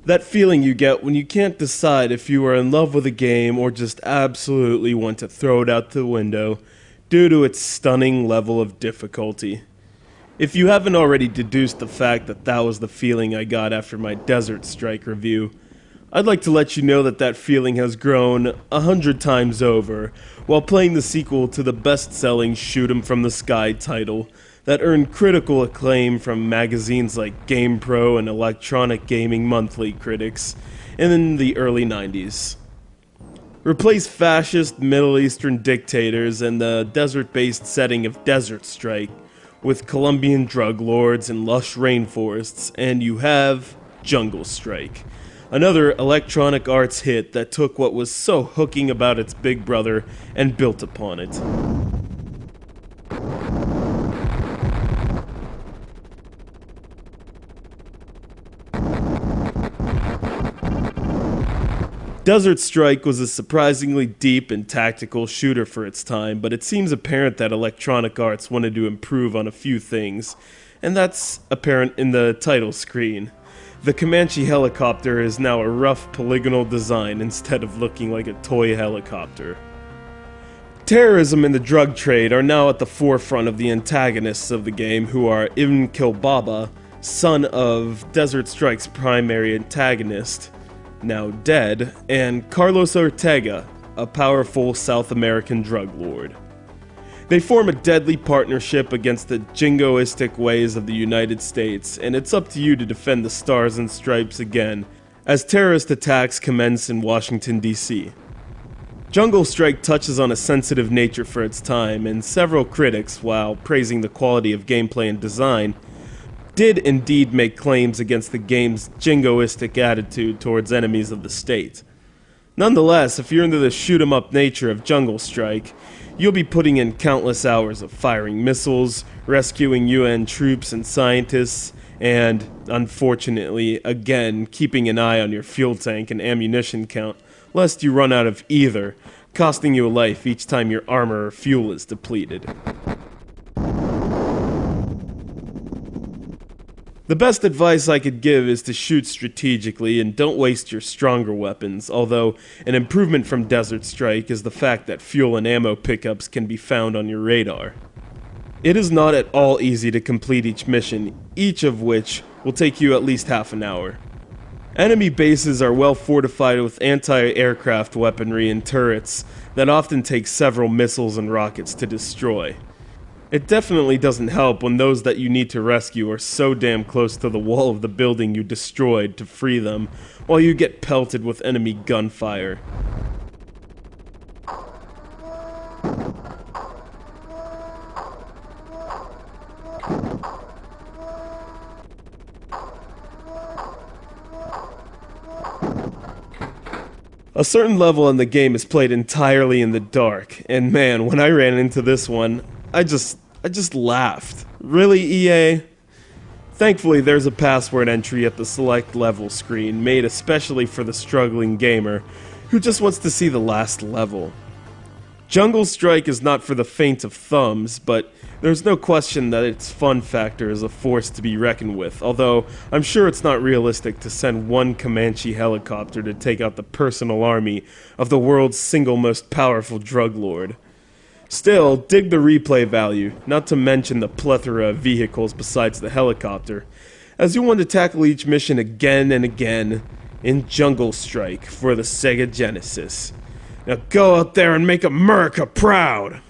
That feeling you get when you can't decide if you are in love with a game or just absolutely want to throw it out the window due to its stunning level of difficulty. If you haven't already deduced the fact that that was the feeling I got after my Desert Strike review, I'd like to let you know that that feeling has grown 100 times over while playing the sequel to the best-selling Shoot 'em from the Sky title that earned critical acclaim from magazines like GamePro and Electronic Gaming Monthly critics in the early 90s. Replace fascist Middle Eastern dictators and the desert-based setting of Desert Strike with Colombian drug lords and lush rainforests, and you have Jungle Strike, another Electronic Arts hit that took what was so hooking about its big brother and built upon it. Desert Strike was a surprisingly deep and tactical shooter for its time, but it seems apparent that Electronic Arts wanted to improve on a few things, and that's apparent in the title screen. The Comanche helicopter is now a rough polygonal design instead of looking like a toy helicopter. Terrorism and the drug trade are now at the forefront of the antagonists of the game, who are Ibn Kilbaba, son of Desert Strike's primary antagonist, now dead, and Carlos Ortega, a powerful South American drug lord. They form a deadly partnership against the jingoistic ways of the United States, and it's up to you to defend the Stars and Stripes again, as terrorist attacks commence in Washington, D.C. Jungle Strike touches on a sensitive nature for its time, and several critics, while praising the quality of gameplay and design, did indeed make claims against the game's jingoistic attitude towards enemies of the state. Nonetheless, if you're into the shoot-'em-up nature of Jungle Strike, you'll be putting in countless hours of firing missiles, rescuing UN troops and scientists, and, unfortunately, again, keeping an eye on your fuel tank and ammunition count, lest you run out of either, costing you a life each time your armor or fuel is depleted. The best advice I could give is to shoot strategically and don't waste your stronger weapons, although an improvement from Desert Strike is the fact that fuel and ammo pickups can be found on your radar. It is not at all easy to complete each mission, each of which will take you at least half an hour. Enemy bases are well fortified with anti-aircraft weaponry and turrets that often take several missiles and rockets to destroy. It definitely doesn't help when those that you need to rescue are so damn close to the wall of the building you destroyed to free them, while you get pelted with enemy gunfire. A certain level in the game is played entirely in the dark, and man, when I ran into this one, I just laughed. Really, EA? Thankfully, there's a password entry at the select level screen, made especially for the struggling gamer who just wants to see the last level. Jungle Strike is not for the faint of thumbs, but there's no question that its fun factor is a force to be reckoned with, although I'm sure it's not realistic to send one Comanche helicopter to take out the personal army of the world's single most powerful drug lord. Still, dig the replay value, not to mention the plethora of vehicles besides the helicopter, as you want to tackle each mission again and again in Jungle Strike for the Sega Genesis. Now go out there and make America proud!